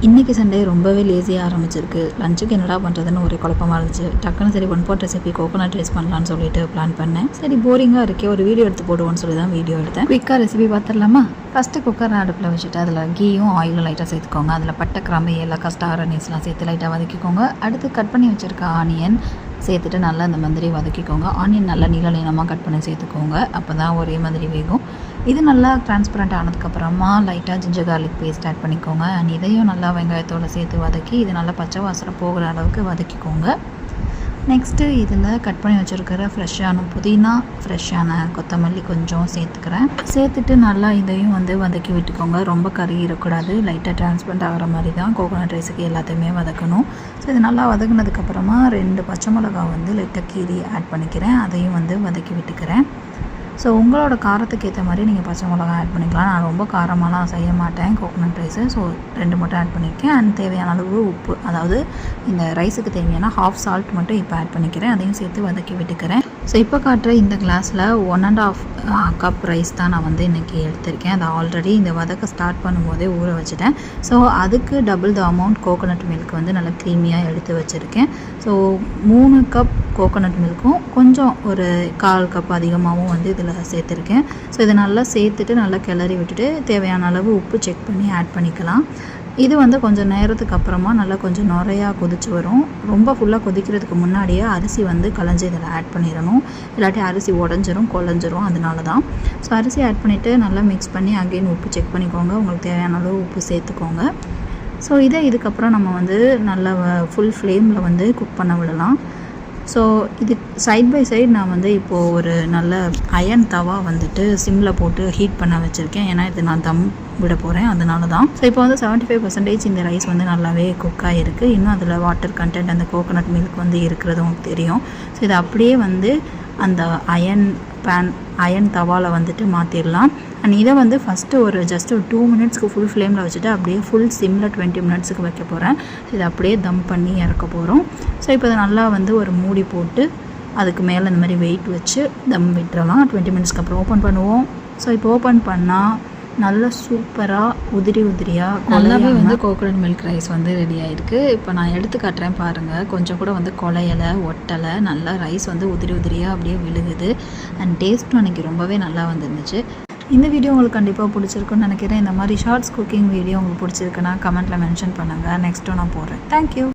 இன்றைக்கி சண்டே ரொம்பவே லேசியாக ஆரம்பிச்சிருக்கு. லஞ்சுக்கு என்னடா பண்ணுறதுன்னு ஒரே குழப்பமாக இருந்துச்சு. டக்குன்னு சரி one pot recipe coconut rice பண்ணலான்னு சொல்லிட்டு பிளான் பண்ணேன். சரி போரிங்காக இருக்கே, ஒரு வீடியோ எடுத்து போடுவோன்னு சொல்லி தான் வீடியோ எடுத்தேன். குயிக்காக ரெசிபி பார்த்துடலாமா? ஃபஸ்ட்டு குக்கர் அடுப்பில் வச்சுட்டு அதில் கீயும் ஆயிலும் லைட்டாக சேர்த்துக்கோங்க. அதில் பட்டை, கிராம்பு, ஏலக்காய், ஸ்டார் அனீஸ்லாம் சேர்த்து லைட்டாக வதக்கிக்கோங்க. அடுத்து கட் பண்ணி வச்சுருக்க ஆனியன் சேர்த்துட்டு நல்லா அந்த மாதிரி வதக்கிக்கோங்க. ஆனியன் நல்லா நீளமாக கட் பண்ணி சேர்த்துக்கோங்க. அப்போ தான் ஒரே மாதிரி வேகும். இது நல்லா டிரான்ஸ்பரண்ட் ஆனதுக்கப்புறமா லைட்டாக ஜிஞ்சர் கார்லிக் பேஸ்ட் ஆட் பண்ணிக்கோங்க. அண்ட் இதையும் நல்லா வெங்காயத்தோடு சேர்த்து வதக்கி இது நல்லா பச்சை வாசனை போகிற அளவுக்கு வதக்கிக்கோங்க. நெக்ஸ்ட்டு இதில் கட் பண்ணி வச்சுருக்கிற ஃப்ரெஷ்ஷான புதினா, ஃப்ரெஷ்ஷான கொத்தமல்லி கொஞ்சம் சேர்த்துட்டு நல்லா இதையும் வதக்கி விட்டுக்கோங்க. ரொம்ப கறியிடக்கூடாது, லைட்டாக டிரான்ஸ்பரண்ட் ஆகிற மாதிரி தான் கோகோனட் ரைஸுக்கு எல்லாத்தையுமே வதக்கணும். ஸோ இது நல்லா வதக்குனதுக்கப்புறமா 2 பச்சை மிளகா லைட்டாக கீரி ஆட் பண்ணிக்கிறேன். அதையும் வதக்கி விட்டுக்கிறேன். ஸோ உங்களோட காரத்துக்கு ஏற்ற மாதிரி நீங்கள் பச்சை மிளகா ஆட் பண்ணிக்கலாம். நான் ரொம்ப காரமாலாம் செய்ய மாட்டேன் கோகோனட் ரைஸு. ஸோ 2 மட்டும் ஆட் பண்ணியிருக்கேன். அண்ட் தேவையான அளவு உப்பு, அதாவது இந்த ரைஸுக்கு தேவையான ½ சால்ட் மட்டும் இப்போ ஆட் பண்ணிக்கிறேன். அதையும் சேர்த்து வதக்கி விட்டுக்கிறேன். ஸோ இப்போ காட்டுற இந்த கிளாஸில் 1½ கப் ரைஸ் தான் நான் இன்றைக்கி எடுத்திருக்கேன். அதை ஆல்ரெடி இந்த வதக்க ஸ்டார்ட் பண்ணும்போதே ஊற வச்சுட்டேன். ஸோ அதுக்கு double the amount coconut milk நல்லா க்ரீமியாக எடுத்து வச்சுருக்கேன். ஸோ 3 கப் கோகோனட் மில்க்கும் கொஞ்சம் ஒரு 1/4 கப் அதிகமாகவும் இதில் சேர்த்துருக்கேன். ஸோ இதை நல்லா சேர்த்துட்டு நல்லா கிளறி விட்டுட்டு தேவையான அளவு உப்பு செக் பண்ணி ஆட் பண்ணிக்கலாம். இது கொஞ்சம் நேரத்துக்கு அப்புறமா நல்லா கொஞ்சம் நுரையா கொதிச்சு வரும். ரொம்ப ஃபுல்லாக கொதிக்கிறதுக்கு முன்னாடியே அரிசி களைஞ்சி இதில் ஆட் பண்ணிடணும். இல்லாட்டி அரிசி உடஞ்சிரும், குழஞ்சிரும். அதனால தான். ஸோ அரிசி ஆட் பண்ணிவிட்டு நல்லா மிக்ஸ் பண்ணி அகெயின் உப்பு செக் பண்ணிக்கோங்க. உங்களுக்கு தேவையான அளவு உப்பு சேர்த்துக்கோங்க. ஸோ இதுக்கப்புறம் நம்ம நல்லா ஃபுல் ஃப்ளேமில் குக் பண்ண விடலாம். ஸோ இது சைட் பை சைடு நான் இப்போது ஒரு நல்ல அயன் தவா சிம்மில் போட்டு ஹீட் பண்ண வச்சுருக்கேன். ஏன்னா இது நான் தம் விட போகிறேன், அதனால தான். ஸோ இப்போ 75% இந்த ரைஸ் நல்லாவே குக் ஆகிருக்கு. இன்னும் அதில் வாட்டர் கண்டென்ட், அந்த கோகோனட் மில்க் இருக்கிறது உங்களுக்கு தெரியும். ஸோ இதை அப்படியே அந்த அயன் தவாவில் மாற்றிடலாம். அண்ட் இதை ஃபஸ்ட்டு ஒரு ஜஸ்ட் ஒரு 2 மினிட்ஸ்க்கு ஃபுல் ஃப்ளேமில் வச்சுட்டு அப்படியே ஃபுல் சிம்மில் 20 மினிட்ஸுக்கு வைக்க போகிறேன். ஸோ இதை அப்படியே தம் பண்ணி இறக்க போகிறோம். ஸோ இப்போ இதை நல்லா ஒரு மூடி போட்டு அதுக்கு மேலே இந்த மாதிரி வெயிட் வச்சு தம் விட்டுறலாம். 20 மினிட்ஸ்க்கு அப்புறம் ஓப்பன் பண்ணுவோம். ஸோ இப்போ ஓப்பன் பண்ணால் நல்லா சூப்பராக உதிரியாக நல்லாவே கோகோனட் மில்க் ரைஸ் ரெடி ஆகிருக்கு. இப்போ நான் எடுத்து காட்டுறேன் பாருங்கள். கொஞ்சம் கூட குலையலை, ஒட்டலை, நல்லா ரைஸ் உதிரியாக அப்படியே விழுகுது. அண்ட் டேஸ்ட்டும் அன்றைக்கி ரொம்பவே நல்லா வந்துருந்துச்சு. இந்த வீடியோ உங்களுக்கு கண்டிப்பாக பிடிச்சிருக்குன்னு நினைக்கிறேன். இந்த மாதிரி ஷார்ட்ஸ் குக்கிங் வீடியோ உங்களுக்கு பிடிச்சிருக்குன்னா கமெண்ட்டில் மென்ஷன் பண்ணுங்கள். நெக்ஸ்ட்டும் நான் போடுறேன். தேங்க்யூ.